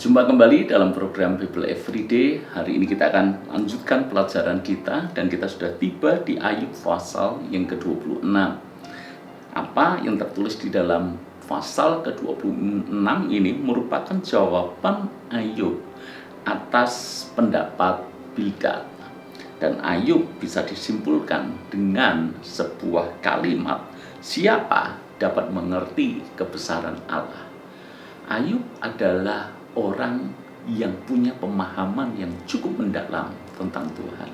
Berjumpa kembali dalam program Bible Everyday. Hari ini kita akan lanjutkan pelajaran kita dan kita sudah tiba di Ayub pasal yang ke-26. Apa yang tertulis di dalam pasal ke-26 ini merupakan jawaban Ayub atas pendapat Bildad. Dan Ayub bisa disimpulkan dengan sebuah kalimat, siapa dapat mengerti kebesaran Allah? Ayub adalah orang yang punya pemahaman yang cukup mendalam tentang Tuhan.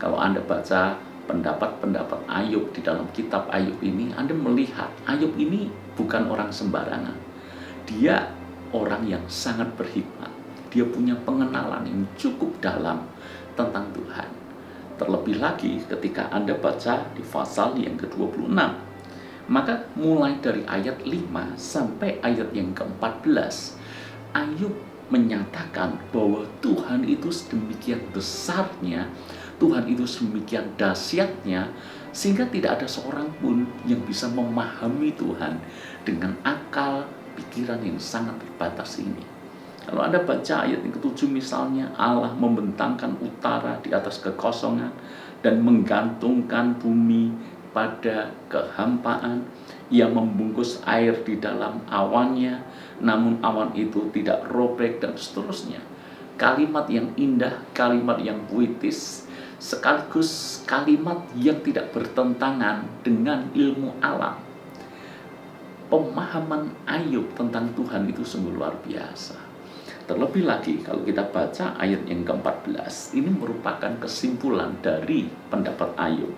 Kalau Anda baca pendapat-pendapat Ayub di dalam kitab Ayub ini, Anda melihat Ayub ini bukan orang sembarangan. Dia orang yang sangat berhikmat. Dia punya pengenalan yang cukup dalam tentang Tuhan. Terlebih lagi ketika Anda baca di pasal yang ke-26, maka mulai dari ayat 5 sampai ayat yang ke-14, Ayub menyatakan bahwa Tuhan itu sedemikian besarnya, Tuhan itu sedemikian dahsyatnya, sehingga tidak ada seorang pun yang bisa memahami Tuhan dengan akal pikiran yang sangat terbatas ini. Kalau Anda baca ayat yang ke-7 misalnya, Allah membentangkan utara di atas kekosongan dan menggantungkan bumi pada kehampaan. Ia membungkus air di dalam awannya, namun awan itu tidak robek, dan seterusnya. Kalimat yang indah, kalimat yang puitis, sekaligus kalimat yang tidak bertentangan dengan ilmu alam. Pemahaman Ayub tentang Tuhan itu sungguh luar biasa. Terlebih lagi kalau kita baca ayat yang ke-14, ini merupakan kesimpulan dari pendapat Ayub.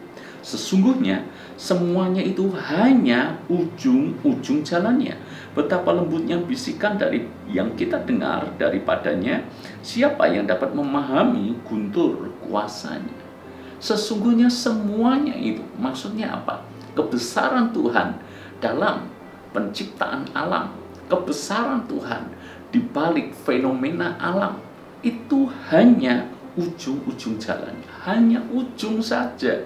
Sesungguhnya semuanya itu hanya ujung-ujung jalannya. Betapa lembutnya bisikan dari yang kita dengar daripadanya, siapa yang dapat memahami guntur kuasanya. Sesungguhnya semuanya itu, maksudnya apa? Kebesaran Tuhan dalam penciptaan alam, kebesaran Tuhan di balik fenomena alam, itu hanya ujung-ujung jalannya, hanya ujung saja.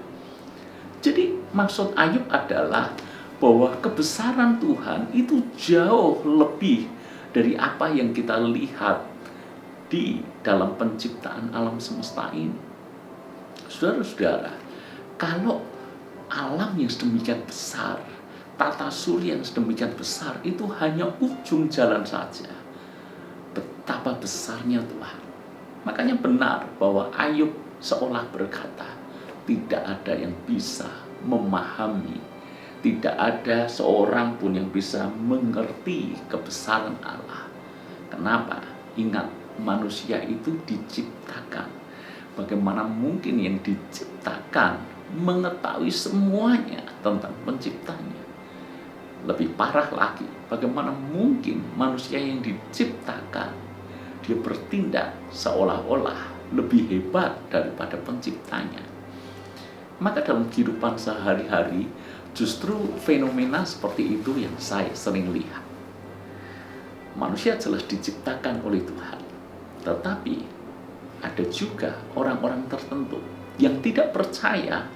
Jadi maksud Ayub adalah bahwa kebesaran Tuhan itu jauh lebih dari apa yang kita lihat di dalam penciptaan alam semesta ini. Saudara-saudara, kalau alam yang sedemikian besar, tata surya yang sedemikian besar, itu hanya ujung jalan saja. Betapa besarnya Tuhan. Makanya benar bahwa Ayub seolah berkata, tidak ada yang bisa memahami, tidak ada seorang pun yang bisa mengerti kebesaran Allah. Kenapa? Ingat, manusia itu diciptakan. Bagaimana mungkin yang diciptakan mengetahui semuanya tentang penciptanya? Lebih parah lagi, bagaimana mungkin manusia yang diciptakan dia bertindak seolah-olah lebih hebat daripada penciptanya? Maka dalam kehidupan sehari-hari justru fenomena seperti itu yang saya sering lihat. Manusia jelas diciptakan oleh Tuhan, tetapi ada juga orang-orang tertentu yang tidak percaya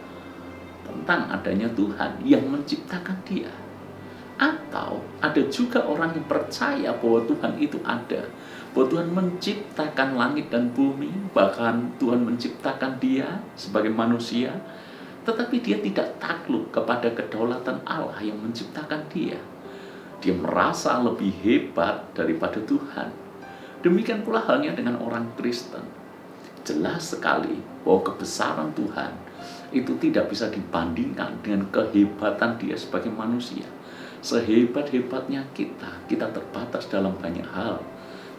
tentang adanya Tuhan yang menciptakan dia. Atau ada juga orang yang percaya bahwa Tuhan itu ada, bahwa Tuhan menciptakan langit dan bumi, bahkan Tuhan menciptakan dia sebagai manusia, tetapi dia tidak takluk kepada kedaulatan Allah yang menciptakan dia. Dia merasa lebih hebat daripada Tuhan. Demikian pula halnya dengan orang Kristen. Jelas sekali bahwa kebesaran Tuhan itu tidak bisa dibandingkan dengan kehebatan dia sebagai manusia. Sehebat-hebatnya kita terbatas dalam banyak hal.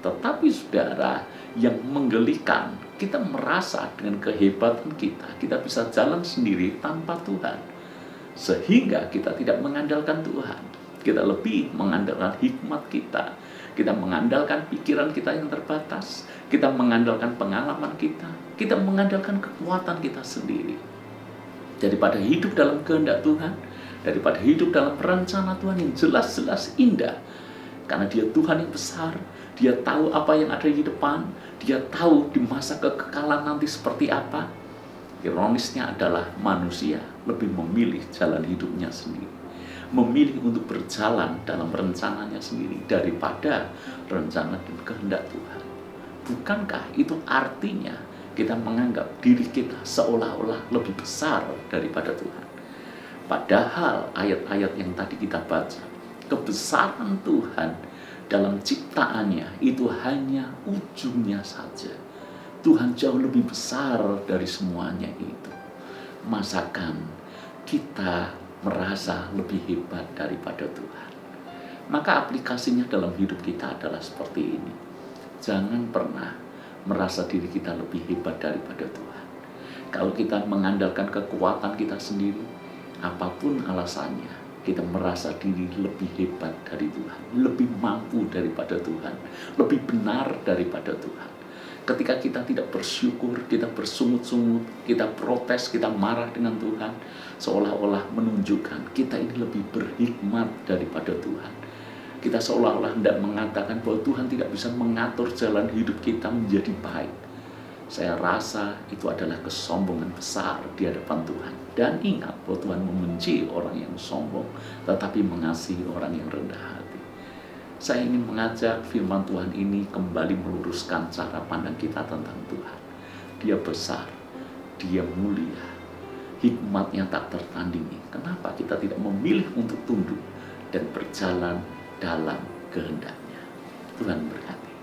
Tetapi saudara, yang menggelikan, kita merasa dengan kehebatan kita bisa jalan sendiri tanpa Tuhan. Sehingga kita tidak mengandalkan Tuhan. Kita lebih mengandalkan hikmat kita. Kita mengandalkan pikiran kita yang terbatas. Kita mengandalkan pengalaman kita. Kita mengandalkan kekuatan kita sendiri. Daripada hidup dalam kehendak Tuhan, daripada hidup dalam rencana Tuhan yang jelas-jelas indah. Karena dia Tuhan yang besar, dia tahu apa yang ada di depan, dia tahu di masa kekekalan nanti seperti apa. Ironisnya adalah manusia lebih memilih jalan hidupnya sendiri. memilih untuk berjalan dalam rencananya sendiri daripada rencana dan kehendak Tuhan. Bukankah itu artinya kita menganggap diri kita seolah-olah lebih besar daripada Tuhan? Padahal ayat-ayat yang tadi kita baca, kebesaran Tuhan dalam ciptaannya itu hanya ujungnya saja. Tuhan jauh lebih besar dari semuanya itu. Masakan kita merasa lebih hebat daripada Tuhan? Maka aplikasinya dalam hidup kita adalah seperti ini. Jangan pernah merasa diri kita lebih hebat daripada Tuhan. Kalau kita mengandalkan kekuatan kita sendiri, apapun alasannya, kita merasa diri lebih hebat dari Tuhan, lebih mampu daripada Tuhan, lebih benar daripada Tuhan. Ketika kita tidak bersyukur, kita bersungut-sungut, kita protes, kita marah dengan Tuhan, seolah-olah menunjukkan kita ini lebih berhikmat daripada Tuhan. Kita seolah-olah hendak mengatakan bahwa Tuhan tidak bisa mengatur jalan hidup kita menjadi baik. Saya rasa itu adalah kesombongan besar di hadapan Tuhan. Dan ingat bahwa Tuhan membenci orang yang sombong, tetapi mengasihi orang yang rendah hati. Saya ingin mengajak firman Tuhan ini kembali meluruskan cara pandang kita tentang Tuhan. Dia besar, Dia mulia, hikmatnya tak tertandingi. Kenapa kita tidak memilih untuk tunduk dan berjalan dalam kehendaknya? Tuhan berkati.